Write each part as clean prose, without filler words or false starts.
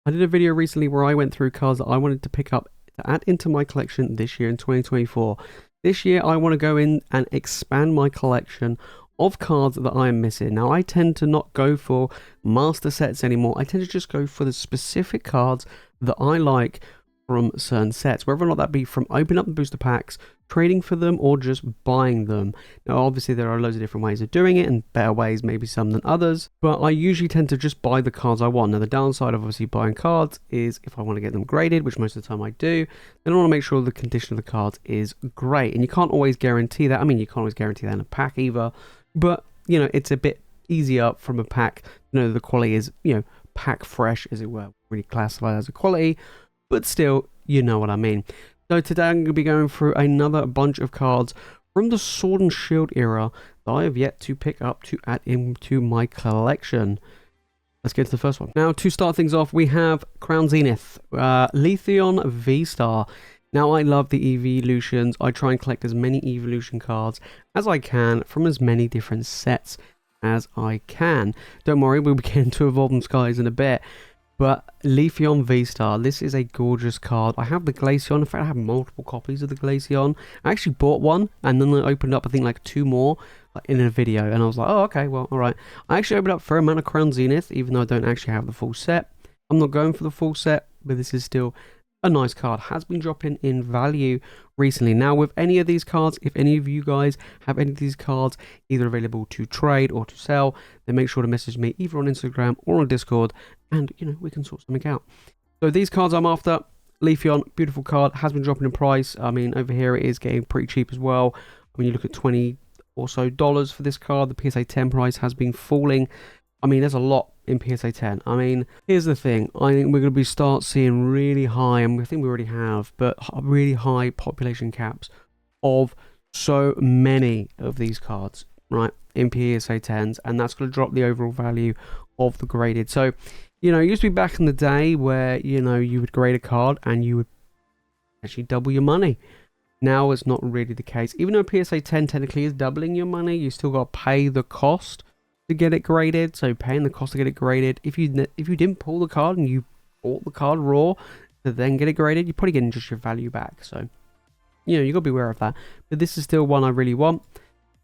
I did a video recently where I went through cards that I wanted to pick up to add into my collection this year in 2024. This year, I want to go in and expand my collection of cards that I am missing. Now, I tend to not go for master sets anymore. I tend to just go for the specific cards that I like from certain sets, whether or not that be from opening up the booster packs, trading for them, or just buying them. Now, obviously, there are loads of different ways of doing it, and better ways, maybe some than others, but I usually tend to just buy the cards I want. Now, the downside of obviously buying cards is if I want to get them graded, which most of the time I do, then I want to make sure the condition of the cards is great, and you can't always guarantee that. I mean, you can't always guarantee that in a pack either, but, you know, it's a bit easier from a pack to know the quality is, you know, pack fresh, as it were, really classified as a quality, but still, you know what I mean. So today I'm going to be going through another bunch of cards from the Sword and Shield era that I have yet to pick up to add into my collection. Let's get to the first one. Now, to start things off, we have Crown Zenith, Leafeon V-Star. Now, I love the evolutions. I try and collect as many evolution cards as I can from as many different sets as I can. Don't worry, we'll be getting to Evolving Skies in a bit. But Leafeon V-Star, this is a gorgeous card. I have the Glaceon. In fact, I have multiple copies of the Glaceon. I actually bought one, and then I opened up, I think, like 2 more in a video. And I was like, oh, okay, well, all right. I actually opened up a fair amount of Crown Zenith, even though I don't actually have the full set. I'm not going for the full set, but this is still a nice card. Has been dropping in value recently. Now, with any of these cards, if any of you guys have any of these cards either available to trade or to sell, then make sure to message me either on Instagram or on Discord, and, you know, we can sort something out. So these cards I'm after, Leafeon, beautiful card, has been dropping in price. I mean, over here it is getting pretty cheap as well. When you look at $20 or so for this card, the PSA 10 price has been falling. I mean, there's a lot in PSA 10. I mean, here's the thing. I think we're going to start seeing really high, and I think we already have, but really high population caps of so many of these cards, right, in PSA 10s, and that's going to drop the overall value of the graded. So, you know, it used to be back in the day where, you know, you would grade a card and you would actually double your money. Now it's not really the case. Even though PSA 10 technically is doubling your money, you still got to pay the cost to get it graded. So paying the cost to get it graded, if you didn't pull the card and you bought the card raw to then get it graded, you're probably getting just your value back. So, you know, you got to be aware of that. But this is still one I really want.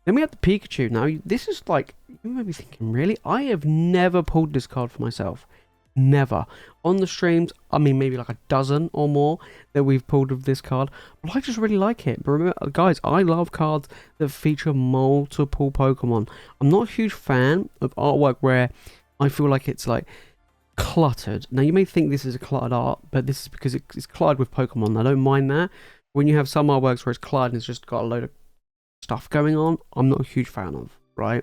Then we have the Pikachu. Now, this is like, you may be thinking, really? I have never pulled this card for myself. Never. On the streams, I mean, maybe like a dozen or more that we've pulled of this card. But I just really like it. But remember, guys, I love cards that feature multiple Pokemon. I'm not a huge fan of artwork where I feel like it's like cluttered. Now, you may think this is a cluttered art, but this is because it's cluttered with Pokemon. I don't mind that. When you have some artworks where it's cluttered and it's just got a load of stuff going on, I'm not a huge fan of, right?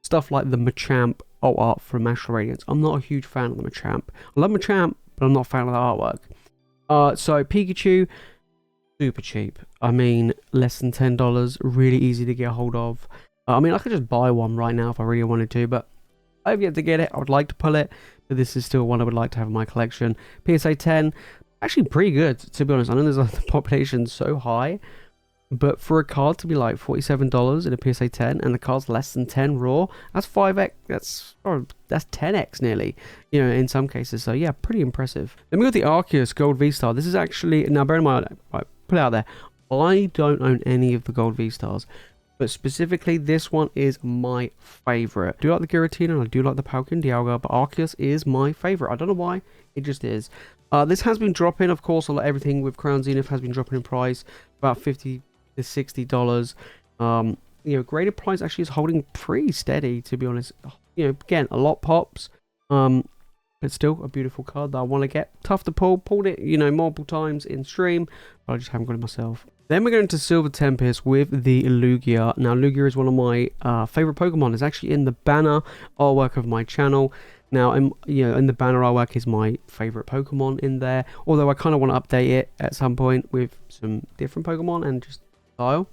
Stuff like the Machamp art from Astral Radiance. I'm not a huge fan of the Machamp. I love Machamp, but I'm not a fan of the artwork. So Pikachu, super cheap. I mean, less than $10, really easy to get a hold of. I mean, I could just buy one right now if I really wanted to, but I've yet to get it. I would like to pull it, but this is still one I would like to have in my collection. PSA 10, actually pretty good, to be honest. I know there's the population so high, but for a card to be like $47 in a PSA 10 and the card's less than 10 raw, that's 5x, that's 10x nearly, you know, in some cases. So yeah, pretty impressive. Then we got the Arceus Gold V-Star. This is actually, now bear in mind, I put it out there, I don't own any of the Gold V-Stars, but specifically this one is my favorite. I do like the Giratina and I do like the Palkia Dialga, but Arceus is my favorite. I don't know why, it just is. This has been dropping, of course, everything with Crown Zenith has been dropping in price, about $50 to $60. You know, graded price actually is holding pretty steady, to be honest. You know, again, a lot pops, but still a beautiful card that I want to get. Tough to pull. Pulled it, you know, multiple times in stream, but I just haven't got it myself. Then we're going to Silver Tempest with the Lugia. Now, Lugia is one of my favorite Pokemon. It's actually in the banner artwork of my channel. Now, you know, in the banner artwork is my favorite Pokemon in there. Although I kind of want to update it at some point with some different Pokemon and just style.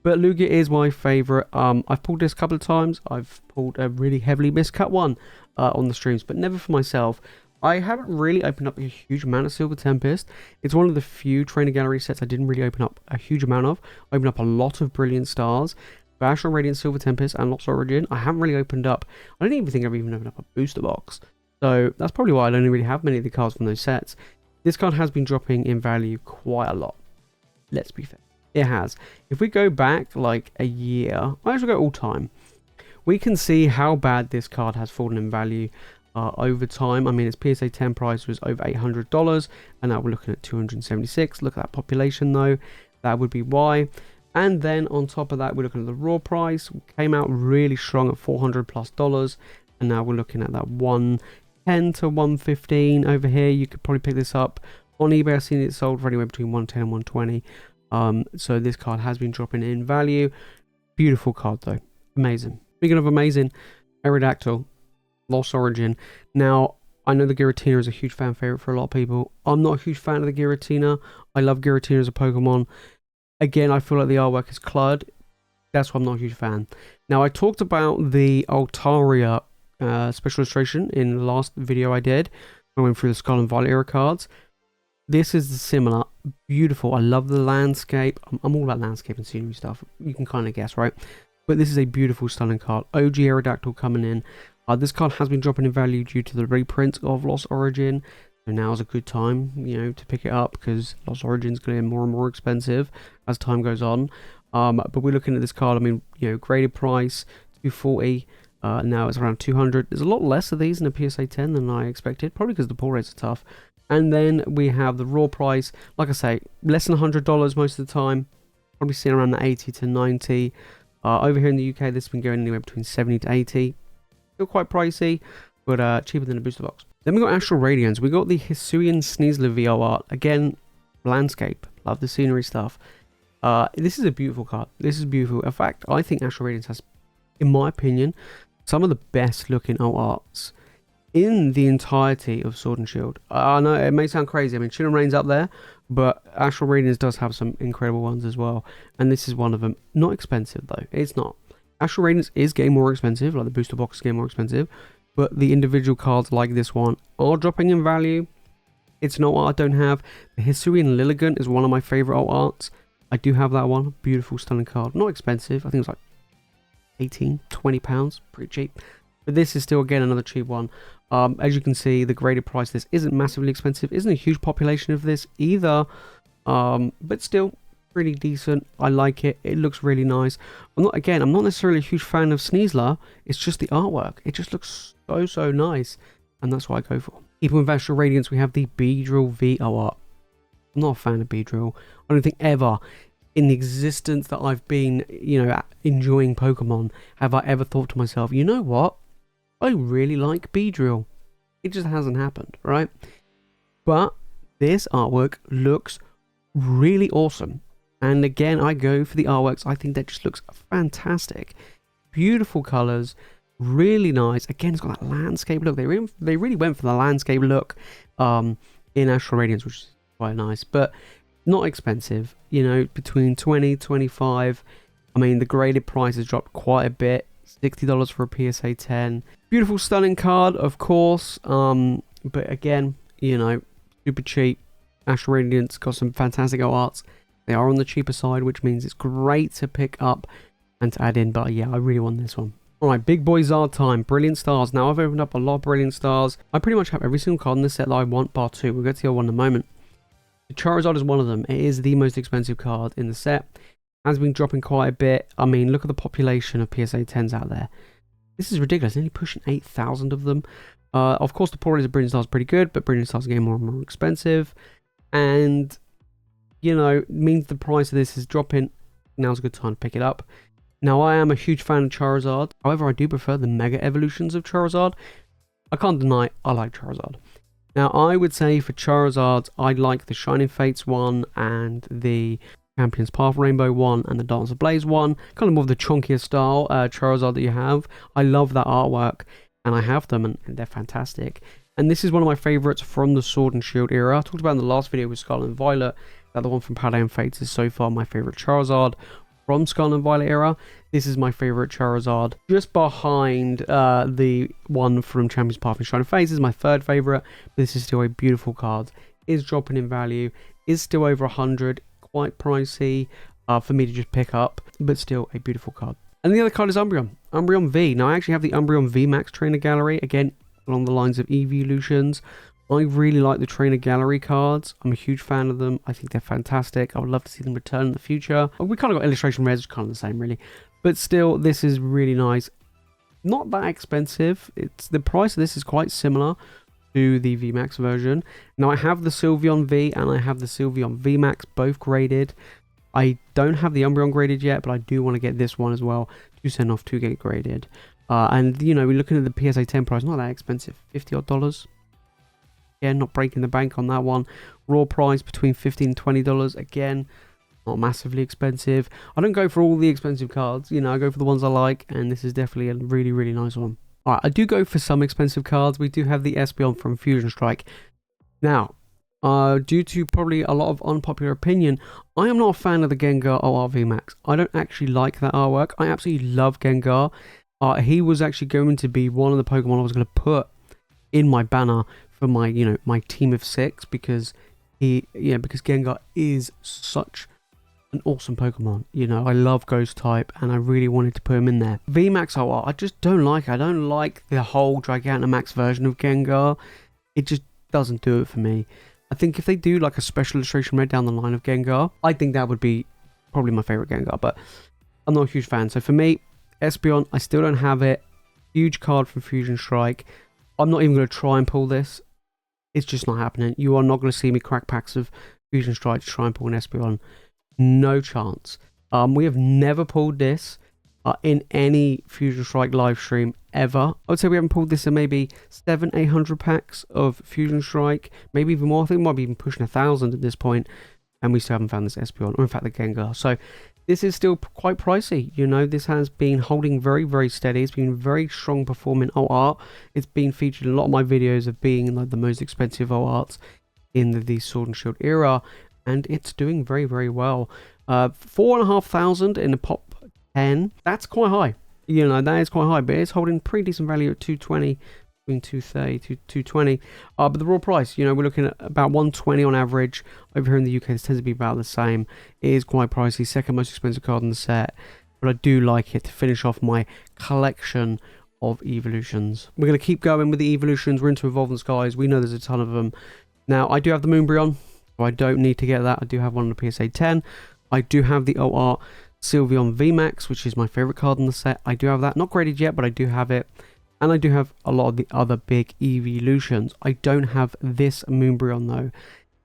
But Lugia is my favorite. I've pulled this a couple of times. I've pulled a really heavily miscut one on the streams, but never for myself. I haven't really opened up a huge amount of Silver Tempest. It's one of the few trainer gallery sets I didn't really open up a huge amount of. I opened up a lot of Brilliant Stars, Astral Radiant, Silver Tempest, and Lost Origin. I haven't really opened up, I don't even think I've even opened up a booster box. So that's probably why I don't really have many of the cards from those sets. This card has been dropping in value quite a lot. Let's be fair. It has. If we go back like a year, I actually go all time, we can see how bad this card has fallen in value over time. I mean, its PSA 10 price was over $800, and now we're looking at 276. Look at that population though. That would be why. And then on top of that, we're looking at the raw price. Came out really strong at $400+, and now we're looking at that 110 to 115 over here. You could probably pick this up on eBay. I've seen it sold for anywhere between 110 and 120. So this card has been dropping in value. Beautiful card though. Amazing. Speaking of amazing, Aerodactyl, Lost Origin. Now, I know the Giratina is a huge fan favorite for a lot of people. I'm not a huge fan of the Giratina. I love Giratina as a Pokemon. Again, I feel like the artwork is clud. That's why I'm not a huge fan. Now, I talked about the Altaria special illustration in the last video I did. I went through the Scarlet and Violet era cards. This is similar. Beautiful. I love the landscape. I'm all about landscape and scenery stuff. You can kind of guess, right? But this is a beautiful, stunning card. OG Aerodactyl coming in. This card has been dropping in value due to the reprint of Lost Origin. So now is a good time, you know, to pick it up because Lost Origin is going to get more and more expensive as time goes on. But we're looking at this card. I mean, you know, graded price $240. Now it's around $200. There's a lot less of these in a PSA 10 than I expected, probably because the pull rates are tough. And then we have the raw price, like I say, less than $100 most of the time. Probably seeing around the 80 to 90. Over here in the UK, this has been going anywhere between 70 to 80. Still quite pricey, but cheaper than a booster box. Then we got Astral Radiance. We got the Hisuian Sneasler VO art. Again, landscape. Love the scenery stuff. This is a beautiful card. This is beautiful. In fact, I think Astral Radiance has, in my opinion, some of the best looking alt arts in the entirety of Sword and Shield. I know it may sound crazy. I mean, Shield and Rain's up there, but Astral Radiance does have some incredible ones as well. And this is one of them. Not expensive though. It's not. Astral Radiance is getting more expensive, like the booster box is getting more expensive, but the individual cards like this one are dropping in value. It's not what I don't have. The Hisuian Lilligant is one of my favorite alt arts. I do have that one. Beautiful, stunning card. Not expensive. I think it's like 18, 20 pounds. Pretty cheap. But this is still, again, another cheap one. As you can see, the graded price this isn't massively expensive. Isn't a huge population of this either. But still pretty decent. I like it. It looks really nice. I'm not necessarily a huge fan of Sneasler. It's just the artwork. It just looks so nice. And that's what I go for. Even with Astral Radiance, we have the Beedrill VO art. I'm not a fan of Beedrill. I don't think ever in the existence that I've been, you know, enjoying Pokemon, have I ever thought to myself, you know what? I really like Beedrill. It just hasn't happened, right? But this artwork looks really awesome. And again, I go for the artworks. I think that just looks fantastic. Beautiful colors, really nice. Again, it's got that landscape look. They really went for the landscape look in Astral Radiance, which is quite nice, but not expensive. You know, between 20, 25. I mean, the graded price has dropped quite a bit. $60 for a PSA 10. Beautiful, stunning card, of course. But again, you know, super cheap. Astral Radiance got some fantastic arts. They are on the cheaper side, which means it's great to pick up and to add in. But yeah, I really want this one. Alright, big boy Zard time. Brilliant Stars. Now, I've opened up a lot of Brilliant Stars. I pretty much have every single card in this set that I want, bar two. We'll get to the other one in a moment. The Charizard is one of them. It is the most expensive card in the set. Has been dropping quite a bit. I mean, look at the population of PSA 10s out there. This is ridiculous. Nearly pushing 8,000 of them. Of course, the poor rates of Brilliant Stars is pretty good, but Brilliant Stars are getting more and more expensive. And, you know, means the price of this is dropping. Now's a good time to pick it up. Now, I am a huge fan of Charizard. However, I do prefer the Mega Evolutions of Charizard. I can't deny I like Charizard. Now, I would say for Charizard, I like the Shining Fates one and the Champion's Path Rainbow one and the Dance of Blaze one. Kind of more of the chunkier style Charizard that you have. I love that artwork and I have them and they're fantastic. And this is one of my favourites from the Sword and Shield era. I talked about in the last video with Scarlet and Violet that the one from Palladium Fates is so far my favourite Charizard from Scarlet and Violet era. This is my favourite Charizard. Just behind the one from Champion's Path and Shining Fates is my third favourite. This is still a beautiful card. Is dropping in value. Is still over 100. Quite pricey for me to just pick up, but still a beautiful card. And the other card is Umbreon V. Now I actually have the Umbreon V Max Trainer Gallery. Again, along the lines of evolutions. I really like the trainer gallery cards. I'm a huge fan of them. I think they're fantastic. I would love to see them return in the future. We kind of got illustration rares, which are kind of the same really, but still, this is really nice. Not that expensive. It's the price of this is quite similar to the VMAX version. Now I have the Sylveon V and I have the Sylveon VMAX both graded. I don't have the Umbreon graded yet, but I do want to get this one as well to send off to get graded. And you know, we're looking at the PSA 10 price, not that expensive, $50 odd. Yeah, not breaking the bank on that one. Raw price between $15 and $20. Again, not massively expensive. I don't go for all the expensive cards, you know, I go for the ones I like, and this is definitely a really, really nice one. Alright, I do go for some expensive cards. We do have the Espeon from Fusion Strike. Now, due to probably a lot of unpopular opinion, I am not a fan of the Gengar OR VMAX. I don't actually like that artwork. I absolutely love Gengar. He was actually going to be one of the Pokemon I was going to put in my banner for my, you know, my team of 6, because because Gengar is such an awesome Pokemon. You know, I love Ghost type and I really wanted to put him in there. VMAX OR, I just don't like it. I don't like the whole Gigantamax version of Gengar. It just doesn't do it for me. I think if they do like a special illustration red down the line of Gengar, I think that would be probably my favorite Gengar, but I'm not a huge fan. So for me, Espeon, I still don't have it. Huge card from Fusion Strike. I'm not even going to try and pull this. It's just not happening. You are not going to see me crack packs of Fusion Strike to try and pull an Espeon. No chance. We have never pulled this in any Fusion Strike live stream ever. I would say we haven't pulled this in maybe 700-800 packs of Fusion Strike, maybe even more. I think we might be even pushing 1,000 at this point, and we still haven't found this Espeon, or in fact the Gengar. So this is still quite pricey. You know, this has been holding very, very steady. It's been very strong performing art. It's been featured in a lot of my videos of being like the most expensive arts in the Sword and Shield era, and it's doing very, very well. 4,500 in the pop 10. That's quite high. You know, that is quite high, but it's holding pretty decent value at 220, between 230 to 220. But the raw price, you know, we're looking at about 120 on average. Over here in the UK, this tends to be about the same. It is quite pricey, second most expensive card in the set, but I do like it to finish off my collection of evolutions. We're going to keep going with the evolutions. We're into Evolving Skies. We know there's a ton of them. Now, I do have the Moonbryon, so I don't need to get that. I do have one on the PSA 10. I do have the OR Sylveon VMAX, which is my favorite card in the set. I do have that. Not graded yet, but I do have it. And I do have a lot of the other big evolutions. I don't have this Moonbryon though.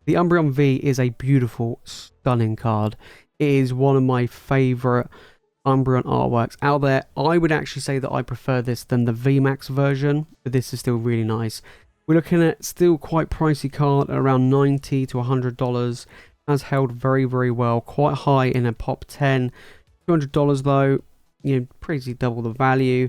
The Umbreon V is a beautiful, stunning card. It is one of my favorite Umbreon artworks out there. I would actually say that I prefer this than the VMAX version, but this is still really nice. We're looking at still quite pricey card, around $90 to $100. Has held very, very well, quite high in a pop 10. $200 though, you know, pretty double the value.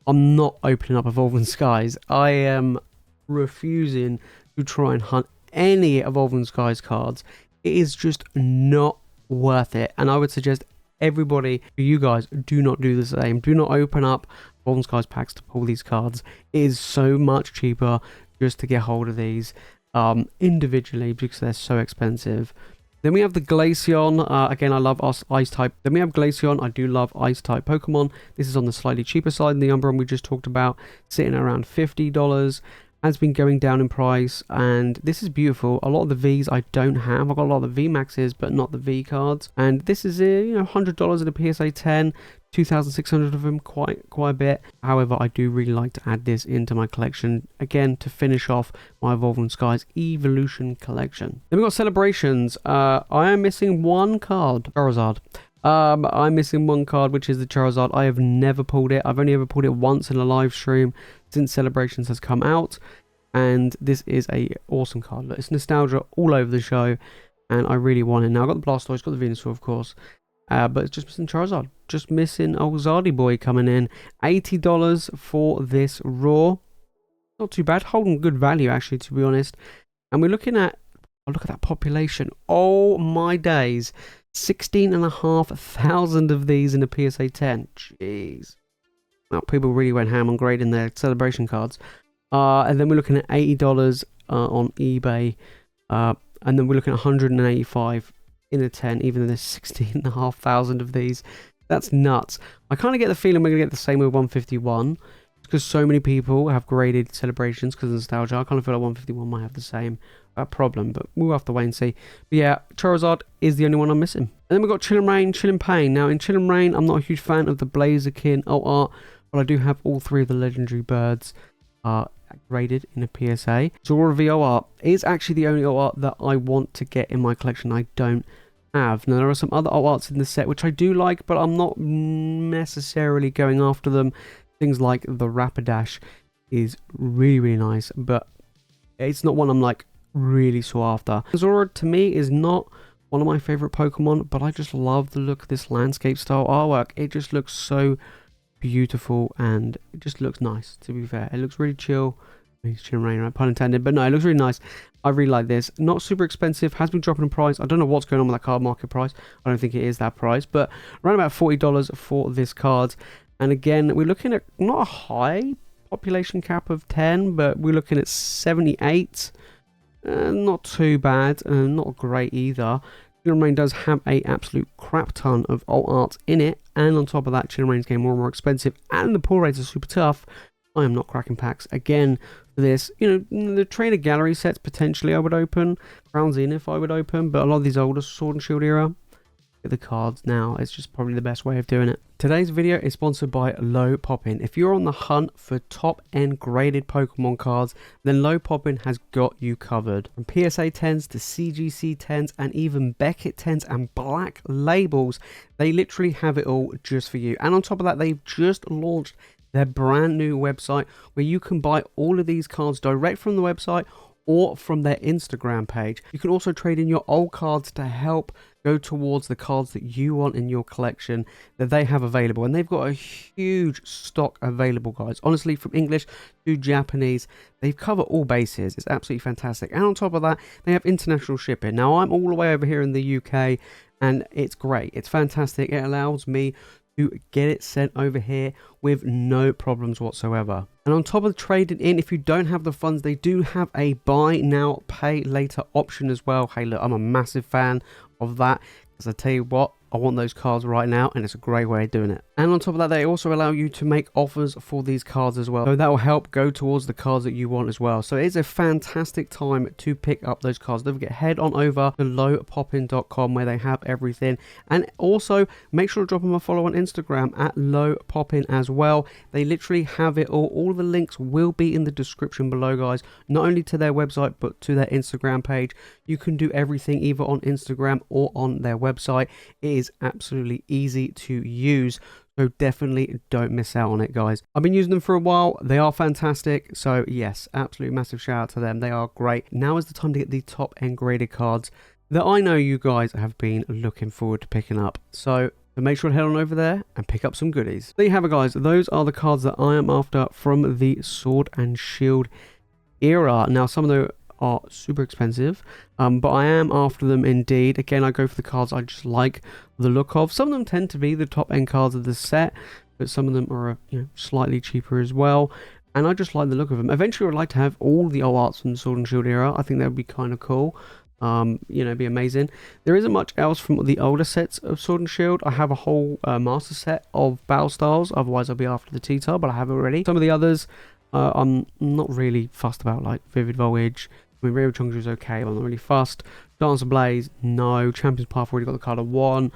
I'm not opening up Evolving Skies. I am refusing to try and hunt any Evolving Skies cards. It is just not worth it, and I would suggest everybody, you guys, do not do the same. Do not open up Evolving Skies packs to pull these cards. It is so much cheaper just to get hold of these individually because they're so expensive. Then we have the Glaceon. Again, I love Ice type. Then we have Glaceon. I do love Ice type Pokemon. This is on the slightly cheaper side than the Umbreon we just talked about, sitting around $50. Has been going down in price, and this is beautiful. A lot of the V's I don't have. I've got a lot of the VMAXs, but not the V cards. And this is you know, $100 at a PSA 10. 2,600 of them, quite a bit. However, I do really like to add this into my collection again to finish off my Evolving Skies Evolution collection. Then we've got Celebrations. I am missing one card, Charizard. I'm missing one card, which is the Charizard. I have never pulled it. I've only ever pulled it once in a live stream since Celebrations has come out, and this is a awesome card. Look, it's nostalgia all over the show, and I really want it. Now I've got the Blastoise, got the Venusaur, of course. But it's just missing Charizard. Just missing old Zardy boy coming in. $80 for this raw. Not too bad. Holding good value, actually, to be honest. And we're looking at... Oh, look at that population. Oh, my days. 16,500 of these in a PSA 10. Jeez. Now, people really went ham on grading their celebration cards. And then we're looking at $80 on eBay. And then we're looking at $185 in a 10, even though there's 16,500 of these. That's nuts. I kind of get the feeling we're going to get the same with 151. It's because so many people have graded celebrations because of nostalgia. I kind of feel like 151 might have the same problem, but we'll have to wait and see. But yeah, Charizard is the only one I'm missing. And then we've got Chillin' Rain, Chillin' Pain. Now in Chillin' Rain, I'm not a huge fan of the Blaziken alt art, but I do have all 3 of the legendary birds graded in a PSA. Zora VO art is actually the only alt art that I want to get in my collection. I don't have. Now there are some other alt arts in the set which I do like, but I'm not necessarily going after them. Things like the Rapidash is really nice, but it's not one I'm like really sought after. Zora to me is not one of my favorite Pokemon, but I just love the look of this landscape style artwork. It just looks so beautiful and it just looks nice, to be fair. It looks really chill. It's Chillin' Rain, right? Pun intended. But no, it looks really nice. I really like this. Not super expensive. Has been dropping in price. I don't know what's going on with that card market price. I don't think it is that price. But around about $40 for this card. And again, we're looking at not a high population cap of 10, but we're looking at 78. Not too bad. Not great either. Chillin' Rain does have a absolute crap ton of alt art in it, and on top of that, Chillin' Rain's getting more and more expensive, and the pull rates are super tough. I am not cracking packs again for this. You know, the trainer gallery sets potentially I would open, Crown Zenith I would open, but a lot of these older Sword and Shield era, get the cards now. It's just probably the best way of doing it. Today's video is sponsored by Low Poppin. If you're on the hunt for top end graded Pokemon cards, then Low Poppin has got you covered. From PSA 10s to CGC 10s and even Beckett 10s and Black Labels, they literally have it all just for you. And on top of that, they've just launched their brand new website where you can buy all of these cards direct from the website or from their Instagram page. You can also trade in your old cards to help go towards the cards that you want in your collection that they have available. And they've got a huge stock available, guys. Honestly, from English to Japanese, they cover all bases. It's absolutely fantastic. And on top of that, they have international shipping. Now, I'm all the way over here in the UK, and it's great. It's fantastic. It allows me to get it sent over here with no problems whatsoever. And on top of trading in, if you don't have the funds, they do have a buy now, pay later option as well. Hey, look, I'm a massive fan of that, because I tell you what, I want those cards right now, and it's a great way of doing it. And on top of that, they also allow you to make offers for these cards as well, so that will help go towards the cards that you want as well. So it is a fantastic time to pick up those cards. Don't forget, head on over to lowpoppin.com where they have everything, and also make sure to drop them a follow on Instagram at lowpoppin as well. They literally have it all the links will be in the description below, guys, not only to their website but to their Instagram page. You can do everything either on Instagram or on their website. It is absolutely easy to use, so definitely don't miss out on it, guys. I've been using them for a while. They are fantastic, so yes, absolute massive shout out to them. They are great. Now is the time to get the top end graded cards that I know you guys have been looking forward to picking up, so make sure to head on over there and pick up some goodies. There you have it, guys. Those are the cards that I am after from the Sword and Shield era. Now, some of them are super expensive, but I am after them indeed. Again, I go for the cards I just like the look of. Some of them tend to be the top end cards of the set, but some of them are slightly cheaper as well, and I just like the look of them. Eventually I'd like to have all the old arts from the Sword and Shield era. I think that would be kind of cool. Be amazing. There isn't much else from the older sets of Sword and Shield. I have a whole master set of battle styles, otherwise I'll be after the T-Tar, but I have it already. Some of the others I'm not really fussed about, like Vivid Voltage. I mean, Rio Chongju is okay, but I'm not really fussed. Dance Blaze, no. Champions Path, already got the card I want.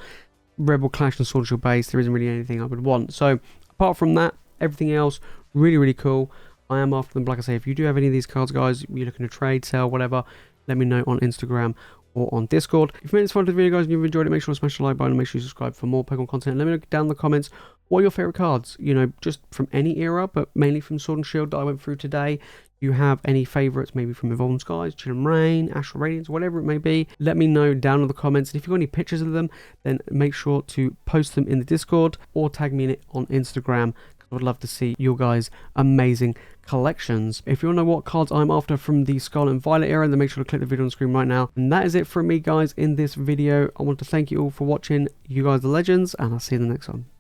Rebel Clash and Sword and Shield base, there isn't really anything I would want. So, apart from that, everything else, really cool. I am after them. Like I say, if you do have any of these cards, guys, you're looking to trade, sell, whatever, let me know on Instagram or on Discord. If you made this far into the video, guys, and you've enjoyed it, make sure to smash the like button and make sure you subscribe for more Pokemon content. Let me know down in the comments what are your favorite cards, just from any era, but mainly from Sword and Shield that I went through today. Do you have any favorites, maybe from Evolving Skies, Chillin' Rain, Astral Radiance, whatever it may be? Let me know down in the comments. And if you've got any pictures of them, then make sure to post them in the Discord or tag me in it on Instagram. I would love to see your guys' amazing collections. If you want to know what cards I'm after from the Scarlet and Violet era, then make sure to click the video on the screen right now. And that is it from me, guys, in this video. I want to thank you all for watching. You guys are legends, and I'll see you in the next one.